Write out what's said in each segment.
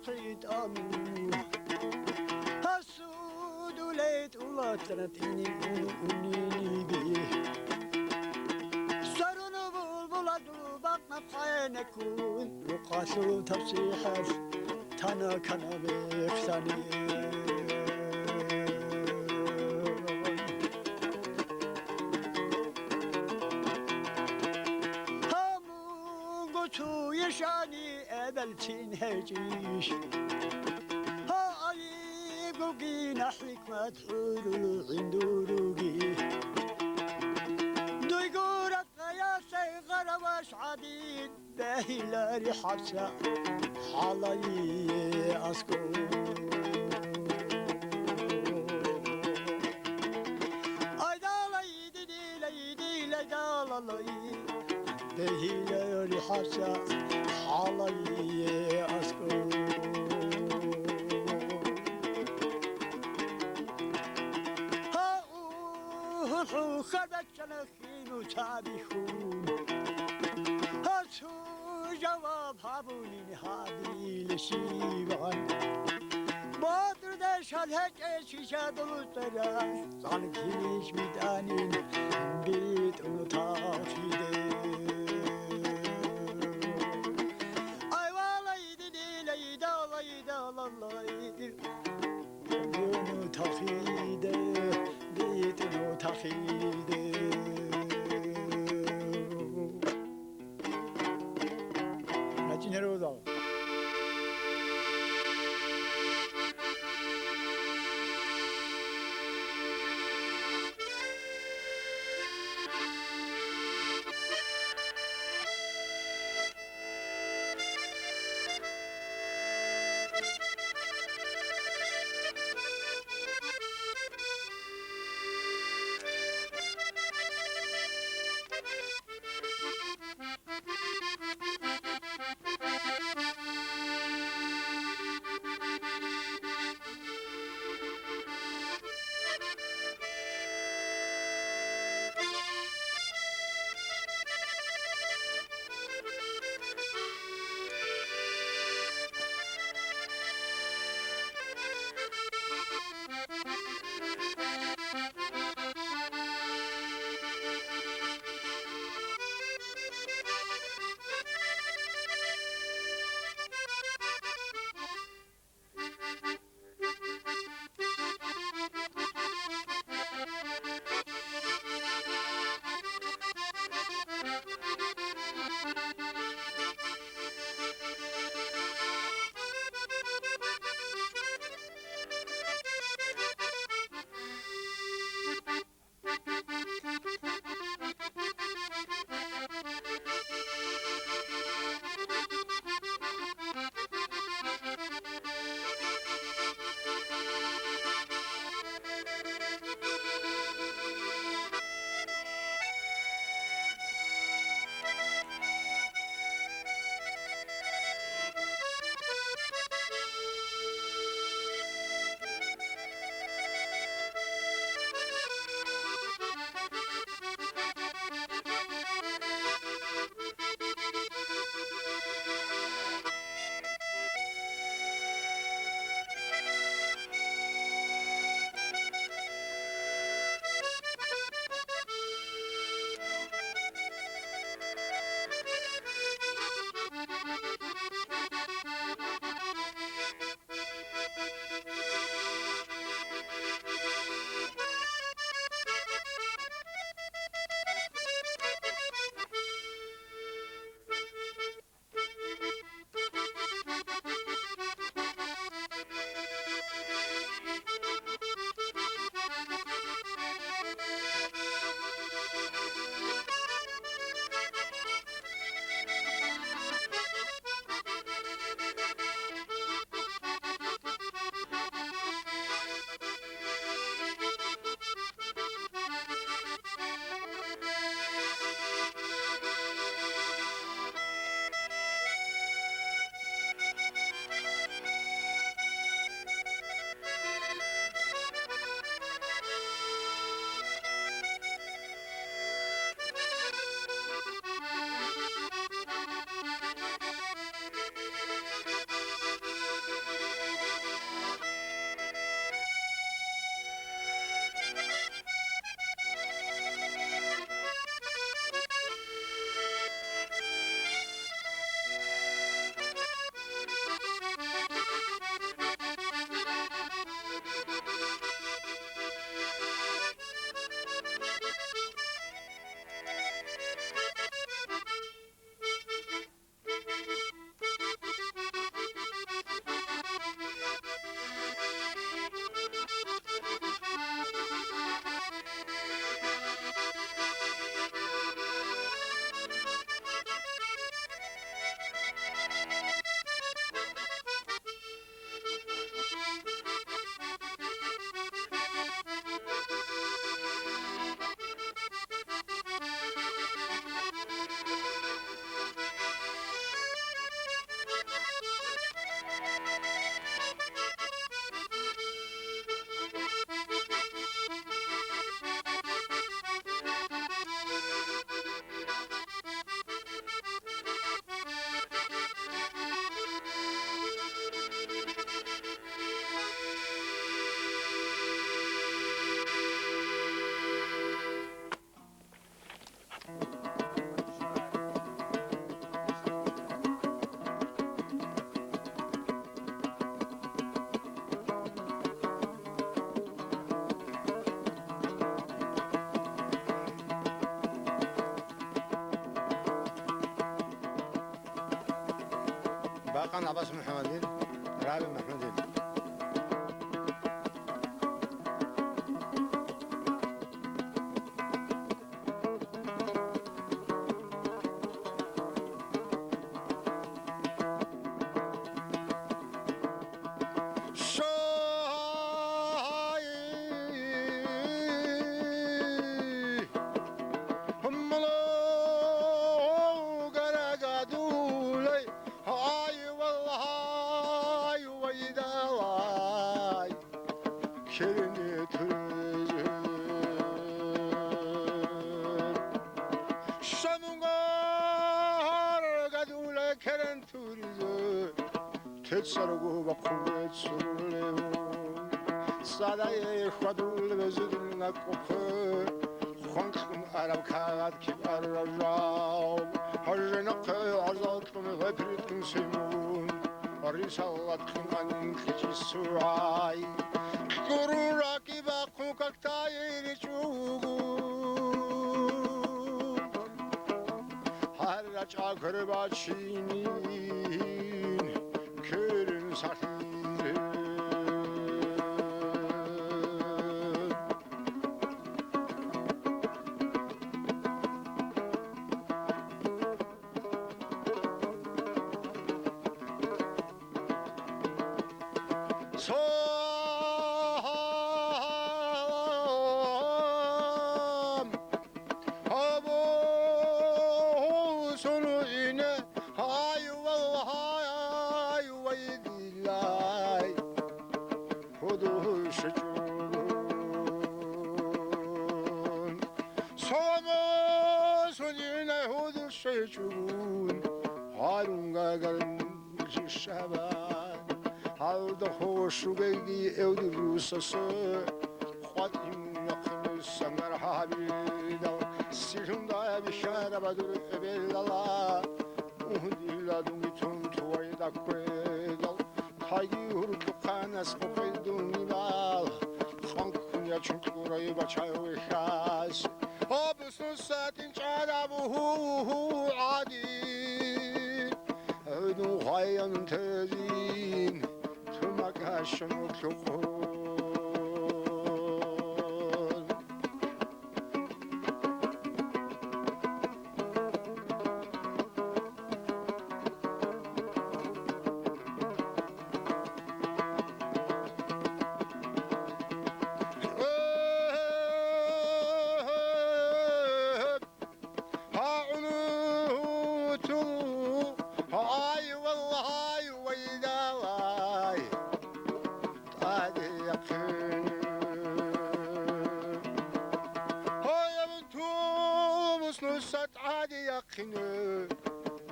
تقيت أمو هالسود وليت ولا تنتيني ونيني بيه سرنا بالبلد وبطنا في عينك وقاسو تصيحر تانا كان بيخساني تو یشانی ابلتین هجیش ها علی گوگین حکمت حلو عندوروگی دوی گورت قیاسی غربش عدید بهیلاری حبسه حالی اسکو ایدالی دیلی لیدالی بهیلاری حبسه حالی اسکو ها اوه خربت شنخین و تابیخون ها تو جواب هبونین حبیل شیبان بادر دشال هک شیشه دلوز دراش زانکیش میدانین بیت اونو تافیده بيتنو تخيده بيتنو تخيده نجي روضة باقان عباس محمدين رابي محمدين تسرقوا بقوة سرلهم صدای خودول بزدن نکوپه خونکم عرب کاد کبار رجال هرجنق عزاتم غبرتم سیمون ریسالتم من خیلی سوای گرو راکی باقو کاکتای چوگون هر رچا کربا چینین کرن سخیره شجون هارونگا گرن شبان هاود خوشو بگی اود روسسه خودیم نقل سنگر حبیدال سیرم دا بیشتر بدر ابیدالا اهدیلا دونی تون توی دکویدال تایی هرکو کانس بخیدونی بال خانکونیا چون کورای بچه و خاص آبسون ساتین چادابو عادی ادو خاین تزین تو مکاشم کلون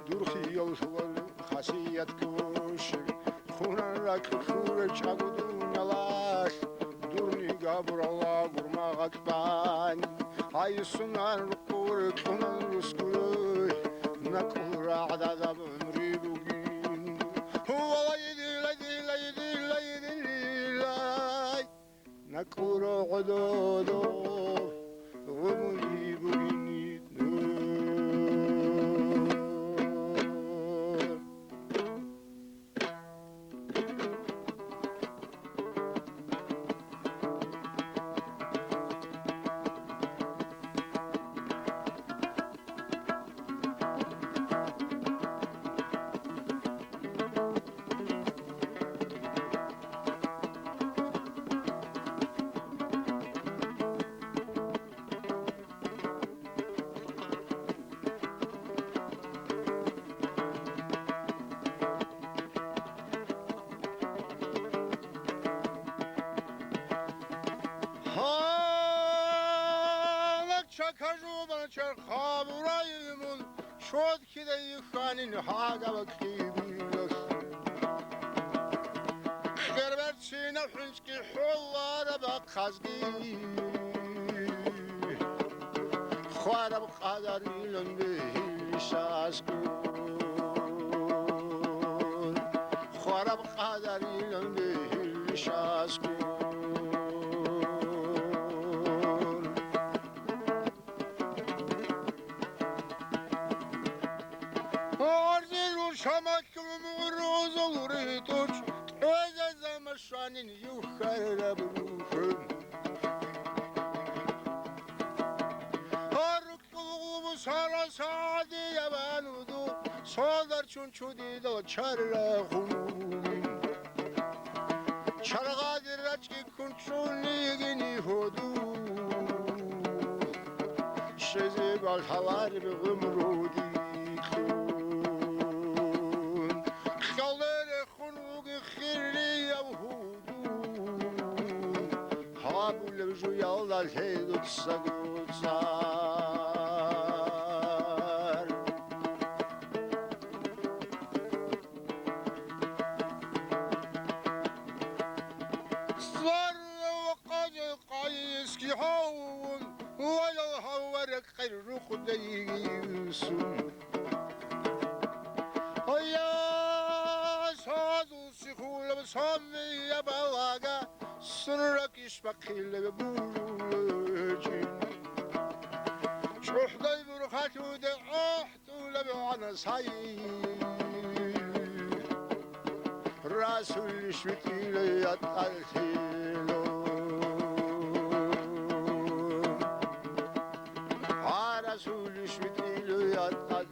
دورخی یلسوال خاصیت کوش خونان را کفور چاگودون یلاش دورنی گابرالا گرماغت بان های سنان رکور خونان رسکوی نکور عدد بمری بگین والله یدی نکور عددو غمری بگین شد كده يخاني حاجة بكيبيلس قربت سينا حنسكي حوالة بقصدي خوارة بقدري لنبه شاسكون خوارة بقدري لنبه شاسكون شمك مرو خان يخر بروحهم هركو سارا سادي يبانودو صادر چون چودی دو چرخون چرغادی رچکی کنچونی گینی هدو شزی بالحوار بغمرودی خون خلال خنوگ خیری او هدو هابو لبجو یالدال هیدو تسگو تسار صار وقد قايسكي هون ولا هورك خير خديسون يا سادو سيخول بسامي يا بلاغا سرك يشبكيل ببولجين شوح داي برخاتو دي احتو لبعنا ساي راسو شوتي ليطالتيلو رسول شوتي ليطالتيلان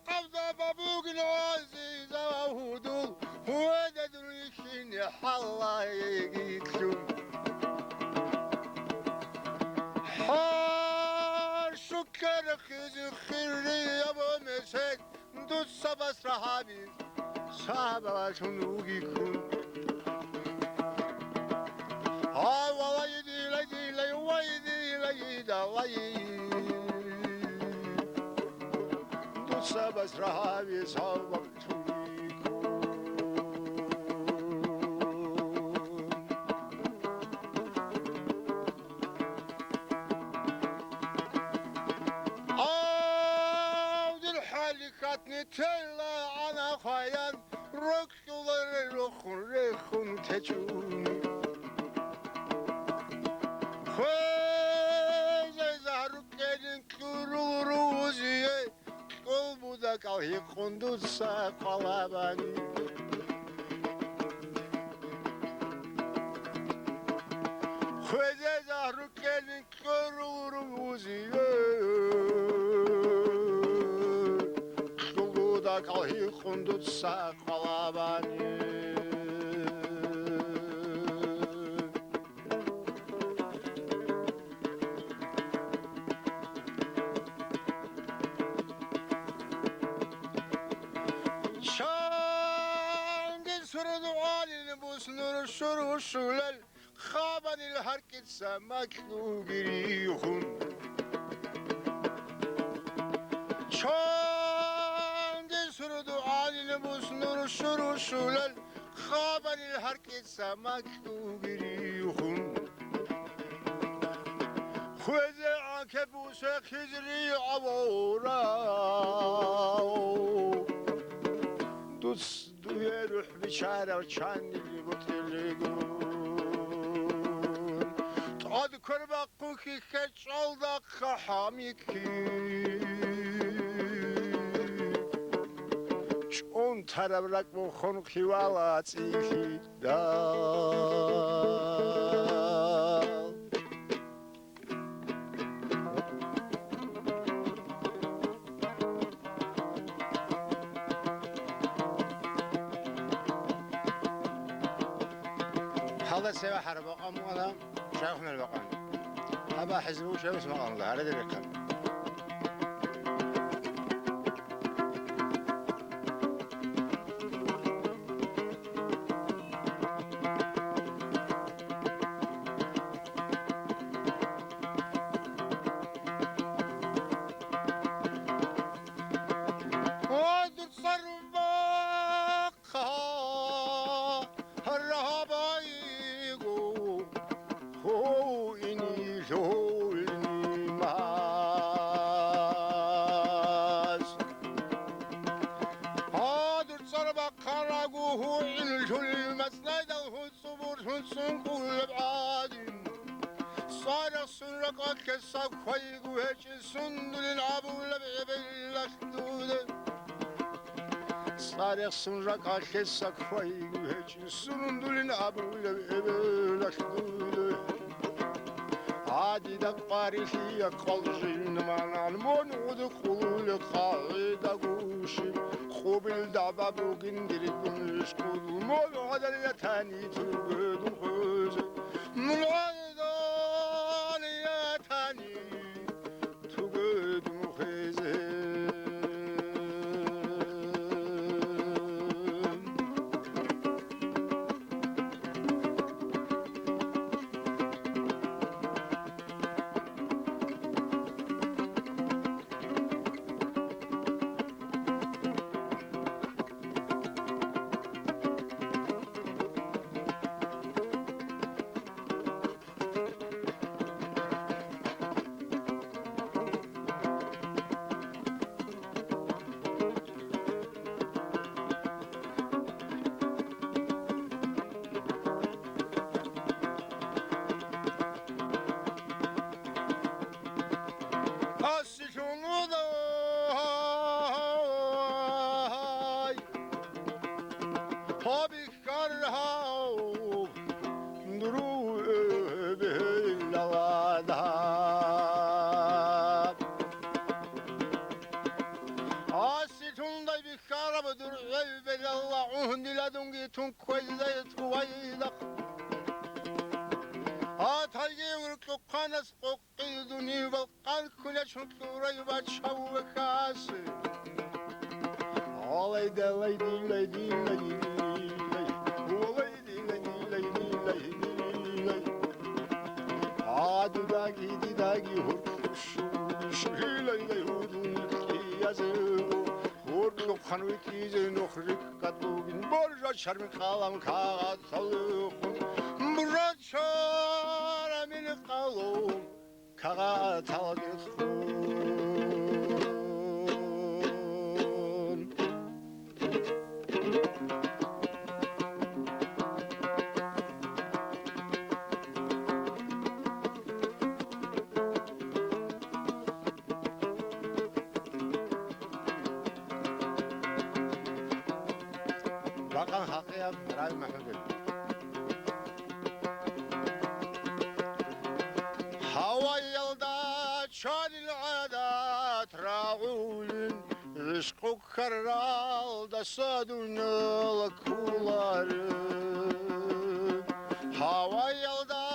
قبض بابوك العزيزة وهدو ودد ريشين حلا يجيكسون حار شكر خيز خيري ابو مسد دو سبس رهابي صحابة شنوغي كون ها والله يدي لدي لي ويدي ليدا لي دو سبس رهابي صحابة شنوغي تلا أنا خيان ركض رخون تجوني خذ زهرك كرو روزي قلب ذاك هي قندوس قلباني خذ زهرك كرو روزي كاهي خندوت ساقلاباني شانج سرد عالي بوسنور الشرو الشلل خابن الحركة سمك نوغريخون شروع شلل خابر الحركة سمك نوغريخون خوز عنكبوس خزري عبورا دوست دوی روح بیچاره و چند اللي بطلقون تعاد کربا قوكي كچال دا خحامي كي اون طرف رقم خون خیوالات ایفی دال حالا سوى حرباقا موالا شايفنا البقان هبا حزبو شايف اسمه الله على ذلك كسا خويق وهج سندل عبول بيبلك دود صارخ سنرك كسا خويق وهج سندل عبول بيبلك دود عادي دقاري في قلجين معنا المنود قول قاعدة قوشي خوب الدعبة بوقندر الدنيش قود مول عدل يتاني تلقود الخوز مول عدل يتاني تلقود الخوز Asıkını da Habik karhav Duru öbelavada Asıkını da bir karabıdır Öbelallah Uhdiladun gitun koyzayet kuvaydak Atayı vurklu kanas qoqqiduni balqan kule çunturay başav vakası Olay delay dilay dilay dilay Olay dilay dilay dilay dilay Adudagi didagi hurkuşu Şihilay lay hudun yazı Vurklu kanvitize nuhrik katugin Borja şarmi kalam kağıt salıkun Murat şara min qalum kağıt algıtkun Bakan hakkıya Rabi Mahmud'un هوا يلدا شان العادات راعول عشق كرال دا صادون الكولار هوا يلدا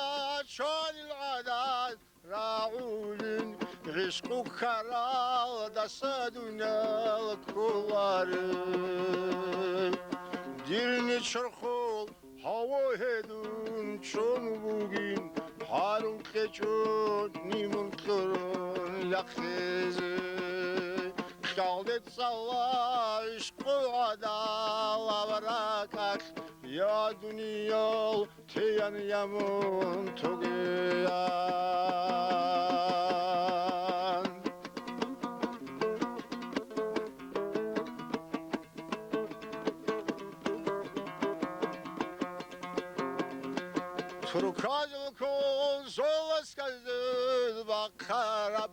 شان العادات راعول عشق كرال دا صادون الكولار ديرني شرخول هوا هدون شون بوغين Harun keçun nimun kırın yakızı Kaldet salla işkı adala bırakak Ya dünyal teyan yamun tugiyan Turkazıl kol solas kazıl bakarap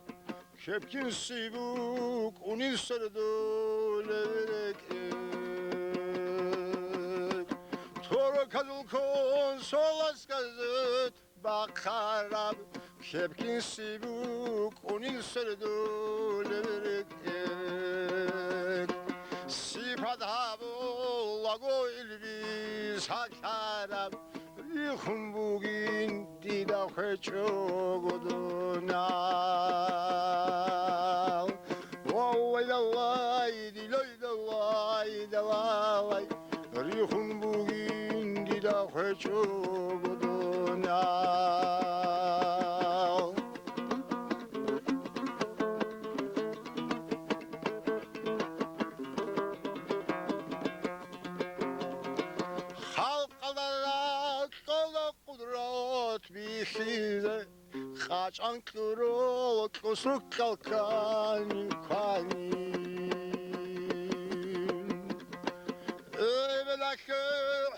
Kepkin sibuk unin sırdulek Turkazıl kol solas kazıl bakarap Kepkin sibuk unin sırdulek Sifat habu lago ilbis hakarap Yıkın bugün didakı çoğuduna Vay dalay dilay dalay dalay Yıkın bugün didakı çoğuduna Size kaçan kırıl kusuk kalkan yukarıyım Evlaki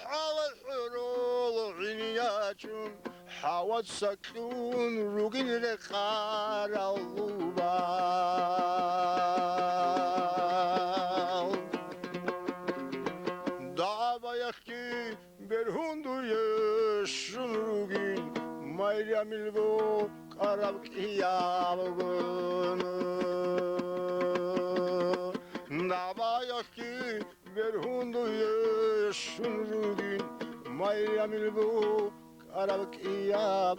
halı hırıl inyacım حواد سکون روگین رقارالوبا دعوایخی برهندویشون روگین مایرامل بو قرب کیابگون دعوایخی برهندویشون روگین مایرامل بو قرب کیابگون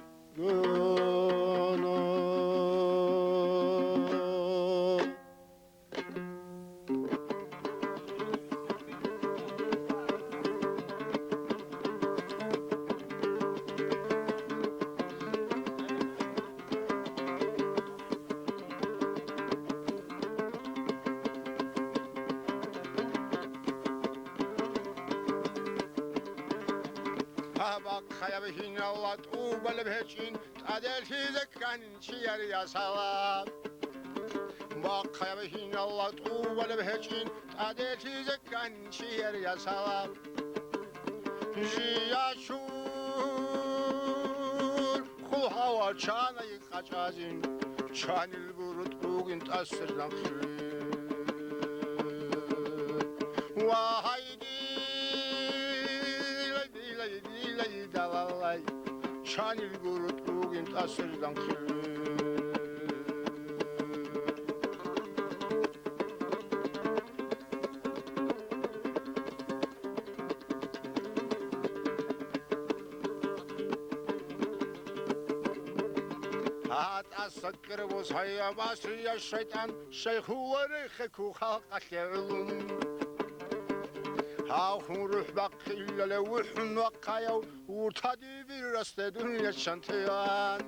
خيابهين الله توبل بهجين تعدل في ذكان شير يا سلام باق خيابهين الله توبل بهجين تعدل في ذكان شير يا سلام جيا شور خو هوا چانا يقاچازين چان البرود بوغين تأثر نخشي وهايدي Çanil gurut bugün tasırdan kır Hat asakır bu sayya basriya şeytan şeyhuları heku halqaşe'lum Hâhun ruh bakkı illa levhun vakkayav Urtadı bir rastı dünya şantiyan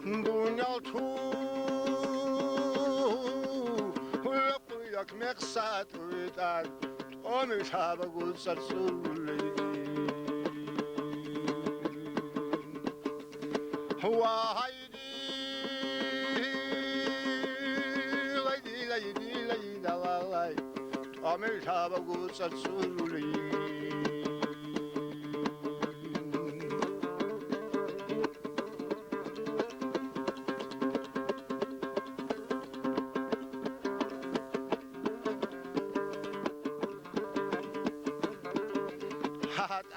Dünyal tu Hulkuyak meksat uyutar Onu şaba gulsar sulleyin Vahaydi Laydi laydi laydi lalay Amel şaba gulsar sulleyin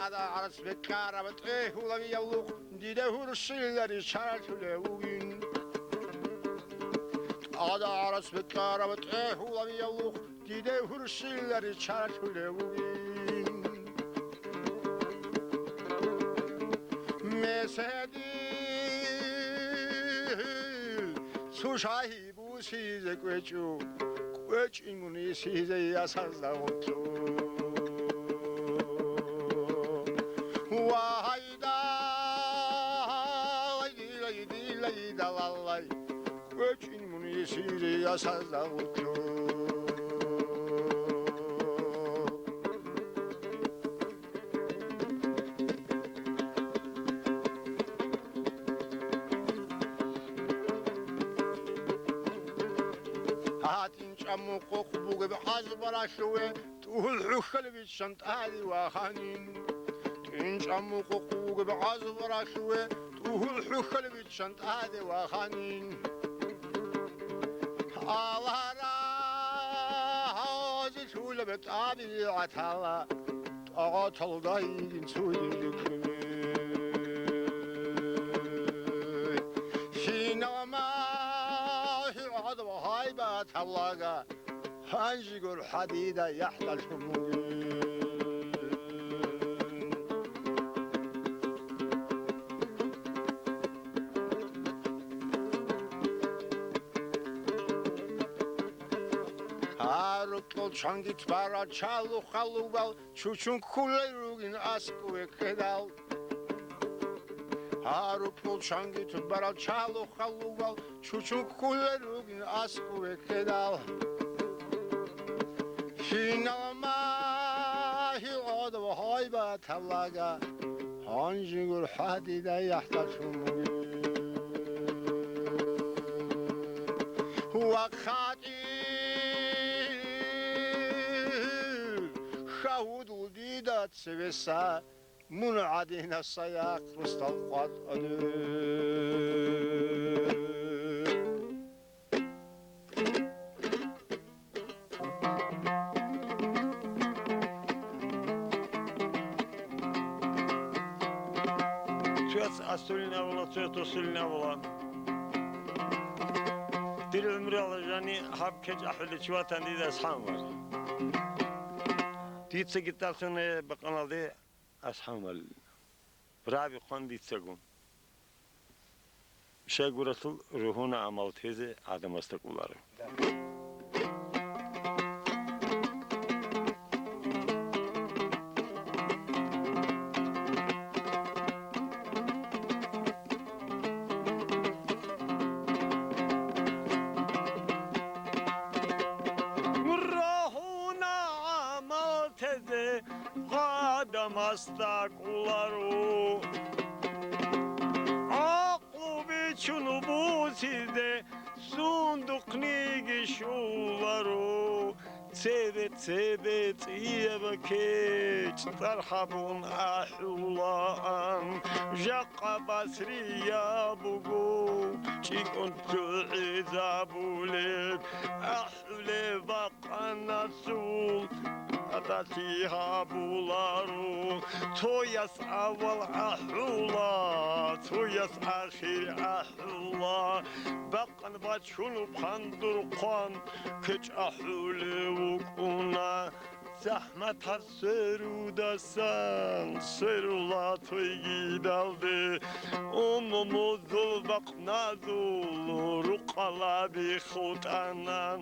Ada aras bekara betre hulavi yavluk dide hurşilleri şartule bugün Ada aras bekara betre hulavi yavluk dide hurşilleri şartule bugün Mesedi su şahibu size kveçu kveçimuni size yasazda otu Vahayda laydi laydi layda lalay Göçün bunu yesiri yasazda uçu Hatin çamı kokubu gibi hazbaraşıve Tuhul hükkeli bir şantali vahanin إنش أمو قوق بعز وراشوه توه الحخل بيتشنت هذا وخانين الله راهي شولة بتعبي عتلا أغطل داين سويلك شينما هي عضو هايبة تلاقى هنجيقول حديدة يحلى الشموي Çangit bara çalu haluval çuçun kulerugin asku ekedal Harupul çangit bara çalu haluval çuçun kulerugin asku ekedal Hinama hilada ve hayba tavlaga Hancıgul hadide yahtaşumugi Vakati Sevesa من عدين السياق مستلقات شوية أسولنا والله شوية أسولنا والله دير العمر على جاني حاب كج أحد شوية تنديد أصحابه ديت سجت أصلا بقنا ذي أصحابه برابي قان ديت سجون شيء قرصل روحنا عمل تيزه عدم استقباله قدم استقلارو عقوبی چونو بوسیده صندوق نگشولارو تبت ایه بکیچ ترحبون احولان جاقا بسریا بگو چیکن توعی زبولید احوله بقا نسول Adatiha bularu, toyas aval ahula, toyas akhir ahula, bakan bachunu pandurkan, kıç ahule vukuna, zahmet serudasan, serula toy gidaldı, umumuzul bak nazul, rukala bi khutanan,